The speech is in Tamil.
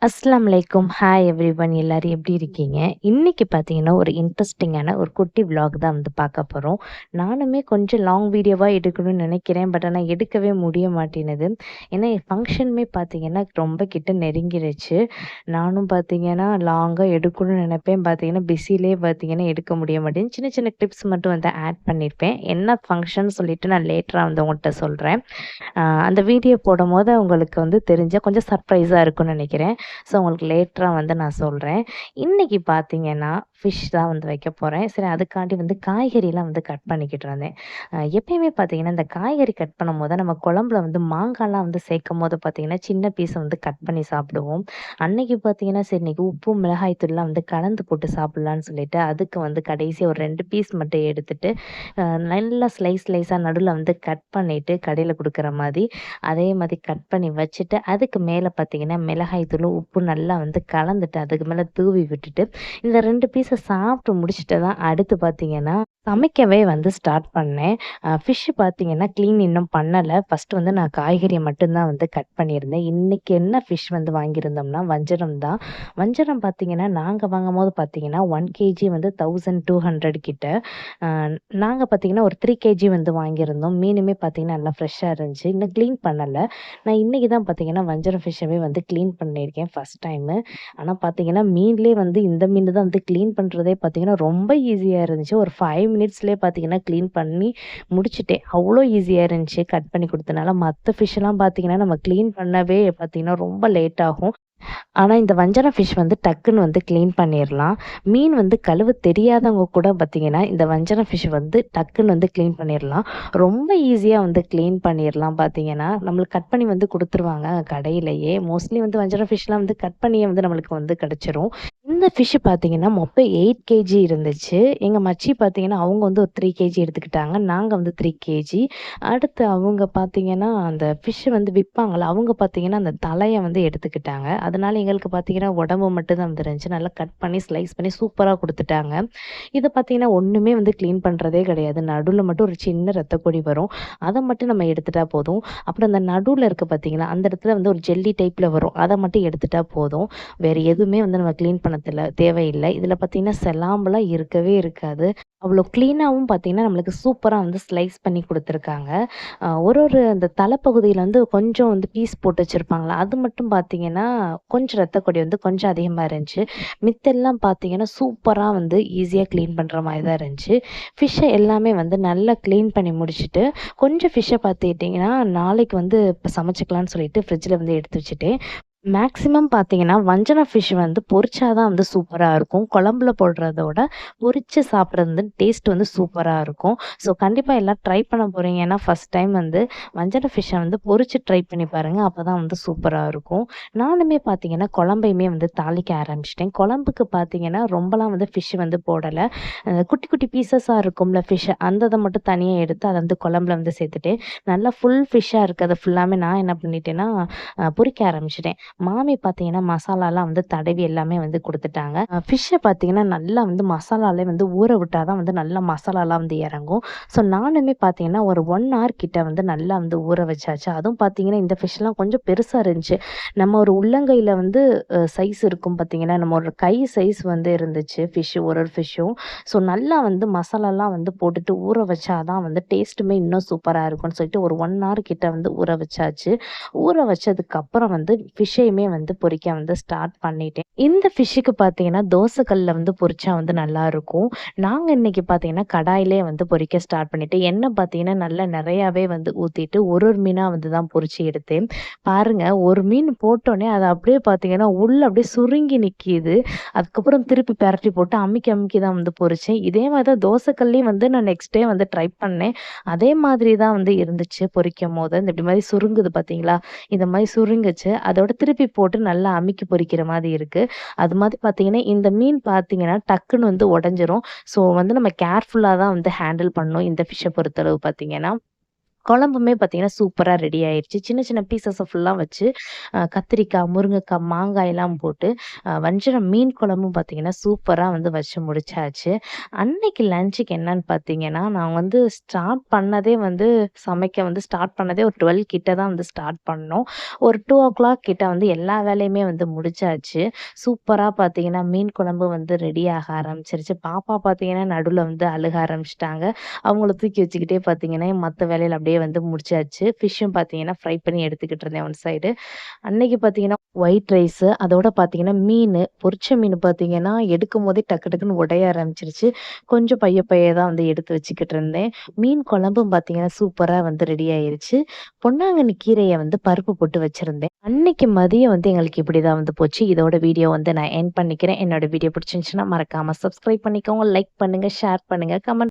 அஸ்ஸலாமு அலைக்கும். ஹாய் எவ்ரிவன் எல்லாரும் எப்படி இருக்கீங்க? இன்னைக்கு பார்த்தீங்கன்னா, ஒரு இன்ட்ரஸ்டிங்கான ஒரு குட்டி விளாக் தான் வந்து பார்க்க போறோம். நானுமே கொஞ்சம் லாங் வீடியோவா எடுக்கணும்னு நெனைக்கிறேன். பட் ஆனா எடுக்கவே முடிய மாட்டேன்னுது. ஏன்னா என் ஃபங்ஷனுமே பார்த்தீங்கன்னா, ரொம்ப கிட்ட நெருங்கிருச்சு. நானும் பார்த்தீங்கன்னா, லாங்கா எடுக்கணும்னு நெனைப்பேன். பார்த்தீங்கன்னா, பிஸிலயே பார்த்தீங்கன்னா எடுக்க முடிய மாட்டேங்குது. சின்ன சின்ன கிளிப்ஸ் மட்டும் வந்து ஆட் பண்ணியிருப்பேன். என்ன ஃபங்ஷன் சொல்லிட்டு நான் லேட்டரா வந்து உங்கள்ட்ட சொல்றேன். அந்த வீடியோ போடும்போது உங்களுக்கு வந்து தெரிஞ்சா கொஞ்சம் சர்ப்ரைஸா இருக்கும்னு நெனைக்கிறேன். ஸோ உங்களுக்கு லேட்டரா வந்து நான் சொல்றேன். இன்னைக்கு பார்த்தீங்கன்னா, ஃபிஷ் தான் வந்து வைக்க போறேன். சரி அதுக்காண்டி வந்து காய்கறிலாம் வந்து கட் பண்ணிக்கிட்டு இருந்தேன். எப்பயுமே பார்த்தீங்கன்னா, இந்த காய்கறி கட் பண்ணும்போது நம்ம குழம்புல வந்து மாங்காய்லாம் வந்து சேர்க்கும்போது பார்த்தீங்கன்னா, சின்ன பீஸ வந்து கட் பண்ணி சாப்பிடுவோம். அன்னைக்கு பார்த்தீங்கன்னா, சரி இன்னைக்கு உப்பு, மிளகாய் தூள்லாம் வந்து கலந்து போட்டு சாப்பிடலான்னு சொல்லிட்டு, அதுக்கு வந்து கடைசியா ஒரு 2 பீஸ் மட்டும் எடுத்துட்டு, நல்லா ஸ்லைஸா நடுவுல வந்து கட் பண்ணிட்டு, கடையில குடுக்குற மாரி, அதே மாரி கட் பண்ணி வச்சுட்டு, அதுக்கு மேல பார்த்தீங்கன்னா, மிளகாய் தூளு, உப்பு நல்லா வந்து கலந்துட்டு, அதுக்கு மேல தூவி விட்டுட்டு, இந்த 2 பீஸ சாப்பிட்டு முடிச்சுட்டு தான் அடுத்து பார்த்தீங்கன்னா, சமைக்கவே வந்து ஸ்டார்ட் பண்ணேன். ஃபிஷ் பார்த்தீங்கன்னா, கிளீன் இன்னும் பண்ணல. ஃபர்ஸ்ட்டு வந்து நான் காய்கறிய மட்டும் தான் வந்து கட் பண்ணியிருந்தேன். இன்னைக்கு என்ன ஃபிஷ் வந்து வாங்கியிருந்தோம்னா, வஞ்சரம் தான். வஞ்சரம் பார்த்தீங்கன்னா, நாங்க வாங்கும்போது பார்த்தீங்கன்னா, 1 கேஜி வந்து 1200 கிட்ட. அ நாங்க பார்த்தீங்கன்னா, ஒரு 3 கேஜி வந்து வாங்கியிருந்தோம். மீனுமே பார்த்தீங்கன்னா, நல்லா ஃப்ரெஷ்ஷா இருந்துச்சு. இன்னும் கிளீன் பண்ணல. நான் இன்னைக்கு தான் பார்த்தீங்கன்னா, வஞ்சரம் ஃபிஷ்ஷவே வந்து கிளீன் பண்ணியிருக்கேன் ஃபர்ஸ்ட் டைமு. ஆனா பார்த்தீங்கன்னா, மீன்லயே வந்து இந்த மீனு தான் வந்து கிளீன் பண்றதே பார்த்தீங்கன்னா, ரொம்ப ஈஸியா இருந்துச்சு. ஒரு 5 மினிட்ஸ்லயே பார்த்தீங்கன்னா, கிளீன் பண்ணி முடிச்சுட்டேன். அவ்ளோ ஈஸியா இருந்துச்சு கட் பண்ணி குடுத்தனால. மத்த ஃபிஷ்லாம் பார்த்தீங்கன்னா, நம்ம கிளீன் பண்ணவே பார்த்தீங்கன்னா, ரொம்ப லேட் ஆகும். ஆனா, இந்த வஞ்சரம் ஃபிஷ் வந்து டக்குன்னு வந்து கிளீன் பண்ணிர்லாம். மீன் வந்து கழுவ தெரியாதவங்க கூட பார்த்தீங்கன்னா, இந்த வஞ்சரம் ஃபிஷ் வந்து டக்குன்னு வந்து கிளீன் பண்ணிர்லாம். ரொம்ப ஈஸியா வந்து கிளீன் பண்ணிர்லாம் பார்த்தீங்கன்னா, நம்மளுக்கு கட் பண்ணி வந்து குடுத்துருவாங்க கடையிலேயே. மோஸ்ட்லி வந்து வஞ்சரம் ஃபிஷ்லாம் வந்து கட் பண்ணியே வந்து நம்மளுக்கு வந்து கிடைச்சிரும். இந்த ஃபிஷ் பார்த்தீங்கன்னா, மொத்தம் 8 கேஜி இருந்துச்சு. எங்க மச்சி பார்த்தீங்கன்னா, அவங்க வந்து ஒரு 3 கேஜி எடுத்துக்கிட்டாங்க. நாங்க வந்து 3 கேஜி. அடுத்து அவங்க பார்த்தீங்கன்னா, அந்த ஃபிஷ் வந்து விப்பாங்கல்ல, அவங்க பார்த்தீங்கன்னா, அந்த தலைய வந்து எடுத்துக்கிட்டாங்க. அதனால எங்களுக்கு பார்த்தீங்கன்னா, உடம்பு மட்டும் தான் வந்துருந்துச்சு. நல்லா கட் பண்ணி, ஸ்லைஸ் பண்ணி சூப்பரா குடுத்துட்டாங்க. இத பார்த்தீங்கன்னா, ஒண்ணுமே வந்து கிளீன் பண்றதே கிடையாது. நடுவுல மட்டும் ஒரு சின்ன ரத்தப்பொடி வரும். அத மட்டும் நம்ம எடுத்துட்டா போதும். அப்புறம் அந்த நடுவுல இருக்கு பார்த்தீங்களா, அந்த இடத்துல வந்து ஒரு ஜெல்லி டைப்ல வரும். அத மட்டும் எடுத்துட்டா போதும். வேற எதுவுமே வந்து நம்ம கிளீன் பண்ண தேவையில்ல. இதுல பார்த்தீங்கன்னா, செலாம்பெல்லாம் இருக்கவே இருக்காது. அவ்வளோ கிளீனாவும் பார்த்தீங்கன்னா, நம்மளுக்கு சூப்பரா வந்து ஸ்லைஸ் பண்ணி குடுத்துருக்காங்க. ஒரு ஒரு அந்த தலைப்பகுதியில வந்து கொஞ்சம் வந்து பீஸ் போட்டு வச்சிருப்பாங்கல்ல, அது மட்டும் பார்த்தீங்கன்னா, கொஞ்சம் ரத்தக்கொடி வந்து கொஞ்சம் அதிகமா இருந்துச்சு. மித்தெல்லாம் பார்த்தீங்கன்னா, சூப்பரா வந்து ஈஸியா கிளீன் பண்ற மாரி தான் இருந்துச்சு. ஃபிஷ்ஷ எல்லாமே வந்து நல்லா கிளீன் பண்ணி முடிச்சுட்டு, கொஞ்சம் ஃபிஷ்ஷ பார்த்துக்கிட்டிங்கன்னா, நாளைக்கு வந்து இப்ப சமைச்சுக்கலான்னு சொல்லிட்டு ஃப்ரிட்ஜ்ல வந்து எடுத்து வச்சுட்டேன். மேக்ஸிமம் பார்த்தீங்கன்னா, வஞ்சரம் ஃபிஷ் வந்து பொரிச்சா தான் வந்து சூப்பரா இருக்கும். குழம்புல போடுறத விட, பொரிச்சு சாப்பிடுறது வந்து டேஸ்ட் வந்து சூப்பரா இருக்கும். ஸோ கண்டிப்பா எல்லாம் ட்ரை பண்ண போறீங்கன்னா, ஃபர்ஸ்ட் டைம் வந்து வஞ்சர ஃபிஷ்ஷ வந்து பொரிச்சு ட்ரை பண்ணி பாருங்க. அப்பதான் வந்து சூப்பரா இருக்கும். நானுமே பார்த்தீங்கன்னா, குழம்பையுமே வந்து தாளிக்க ஆரம்பிச்சுட்டேன். குழம்புக்கு பார்த்தீங்கன்னா, ரொம்பலாம் வந்து ஃபிஷ் வந்து போடல. குட்டி குட்டி பீஸஸா இருக்கும்ல ஃபிஷ், அந்த இத மட்டும் தனியா எடுத்து அத வந்து குழம்புல வந்து சேர்த்துட்டேன். நல்லா ஃபுல் ஃபிஷ்ஷா இருக்கத ஃபுல்லாமே நான் என்ன பண்ணிட்டேன்னா, பொரிக்க ஆரம்பிச்சுட்டேன். மாமி பார்த்தீங்கன்னா, மசாலாலாம் வந்து தடவி எல்லாமே வந்து குடுத்துட்டாங்க. ஃபிஷ்ஷ பார்த்தீங்கன்னா, நல்லா வந்து மசாலாலே வந்து ஊற விட்டா தான் வந்து நல்லா மசாலாலாம் வந்து இறங்கும். ஸோ நானுமே பார்த்தீங்கன்னா, ஒரு 1 ஹவர் கிட்ட வந்து நல்லா வந்து ஊற வச்சாச்சு. அதுவும் பார்த்தீங்கன்னா, இந்த ஃபிஷ்லாம் கொஞ்சம் பெருசா இருந்துச்சு. நம்ம ஒரு உள்ளங்கையில வந்து சைஸ் இருக்கும் பார்த்தீங்கன்னா, நம்ம ஒரு கை சைஸ் வந்து இருந்துச்சு ஃபிஷ் ஒரு ஒரு ஃபிஷ்ஷும். ஸோ நல்லா வந்து மசாலாலாம் வந்து போட்டுட்டு ஊற வச்சா தான் வந்து டேஸ்ட்டுமே இன்னும் சூப்பரா இருக்கும்னு சொல்லிட்டு ஒரு 1 ஹவர் கிட்ட வந்து ஊற வச்சாச்சு. ஊற வச்சதுக்கப்புறம் வந்து ஃபிஷ்ஷையுமே வந்து பொரிக்க வந்து ஸ்டார்ட் பண்ணிட்டேன். இந்த ஃபிஷ்ஷுக்கு பார்த்தீங்கன்னா, தோசை கல்லுல வந்து பொரிச்சா வந்து நல்லாருக்கும். நாங்க இன்னைக்கு பார்த்தீங்கன்னா, கடாயிலே வந்து பொரிக்க ஸ்டார்ட் பண்ணிட்டேன். எண்ணெய் பார்த்தீங்கன்னா, நல்லா நெறையாவே வந்து ஊத்திட்டு ஒரு ஒரு மீனா வந்து தான் பொரிச்சு எடுத்தேன். பாருங்க ஒரு மீன் போட்டோனே அது அப்படியே பார்த்தீங்கன்னா, உள்ள அப்படியே சுருங்கி நிக்கிது. அதுக்கப்புறம் திருப்பி பெரட்டி போட்டு அமுக்கி அமுக்கி தான் வந்து பொரிச்சேன். இதே மாரி தான் தோசை கல்லையும் வந்து நான் நெக்ஸ்ட் டே வந்து ட்ரை பண்ணேன். அதே மாதிரி தான் வந்து இருந்துச்சு பொரிக்கும்போது. இந்த இப்படி மாரி சுருங்குது பார்த்தீங்களா? இந்த மாரி சுருங்குச்சு. அதோட திருப்பி போட்டு நல்லா அமுக்கி பொரிக்கிற மாரி இருக்கு. அது மாதிரி பார்த்தீங்கன்னா, இந்த மீன் பார்த்தீங்கன்னா, டக்குன்னு வந்து உடைஞ்சிரும். ஸோ வந்து நம்ம கேர்ஃபுல்லா தான் வந்து ஹேண்டில் பண்ணணும். இந்த ஃபிஷ்ஷ பொறுத்தளவு பார்த்தீங்கன்னா. குழம்புமே பார்த்தீங்கன்னா, சூப்பரா ரெடி ஆயிருச்சு. சின்ன சின்ன பீசஸ ஃபுல்லா வச்சு கத்திரிக்காய், முருங்கக்காய், மாங்காயெல்லாம் போட்டு வஞ்சரம் மீன் குழம்பும் பார்த்தீங்கன்னா, சூப்பரா வந்து வச்சு முடிச்சாச்சு. அன்னைக்கு லஞ்சுக்கு என்னன்னு பார்த்தீங்கன்னா, நான் வந்து ஸ்டார்ட் பண்ணதே வந்து சமைக்க வந்து ஸ்டார்ட் பண்ணதே ஒரு 12 கிட்ட தான் வந்து ஸ்டார்ட் பண்ணோம். ஒரு 2:00 கிட்ட வந்து எல்லா வேலையுமே வந்து முடிச்சாச்சு. சூப்பரா பார்த்தீங்கன்னா, மீன் குழம்பு வந்து ரெடி ஆக ஆரம்பிச்சிருச்சு. பாப்பா பார்த்தீங்கன்னா, நடுவுல வந்து அழுக ஆரம்பிச்சுட்டாங்க. அவங்கள தூக்கி வச்சுக்கிட்டே பார்த்தீங்கன்னா, மத்த வேலையில அப்படியே வந்து முடிச்சாச்சு. ஃபிஷ்ஷும் பார்த்தீங்கன்னா, ஃப்ரை பண்ணி எடுத்துக்கிட்டு இருந்தேன் ஒன் சைடு. அன்னைக்கு பார்த்தீங்கன்னா, ஒயிட் ரைஸு அதோட பார்த்தீங்கன்னா, மீனு, பொரிச்ச மீனு பார்த்தீங்கன்னா, எடுக்கும்போதே டக்கு டக்குன்னு உடைய ஆரம்பிச்சுருச்சு. கொஞ்சம் பைய பைய தான் வந்து எடுத்து வச்சுக்கிட்டு இருந்தேன். மீன் குழம்பும் பார்த்தீங்கன்னா, சூப்பரா வந்து ரெடி ஆயிருச்சு. பொன்னாங்கண்ணி கீரைய வந்து பருப்பு போட்டு வச்சிருந்தேன். அன்னைக்கு மதியம் வந்து எங்களுக்கு இப்படிதான் வந்து போச்சு. இதோட வீடியோ வந்து நான் எண்ட் பண்ணிக்கிறேன். என்னோட வீடியோ பிடிச்சிருந்துச்சுன்னா மறக்காம சப்ஸ்கிரைப் பண்ணிக்கோங்க, லைக் பண்ணுங்க, ஷேர் பண்ணுங்க, கமெண்ட்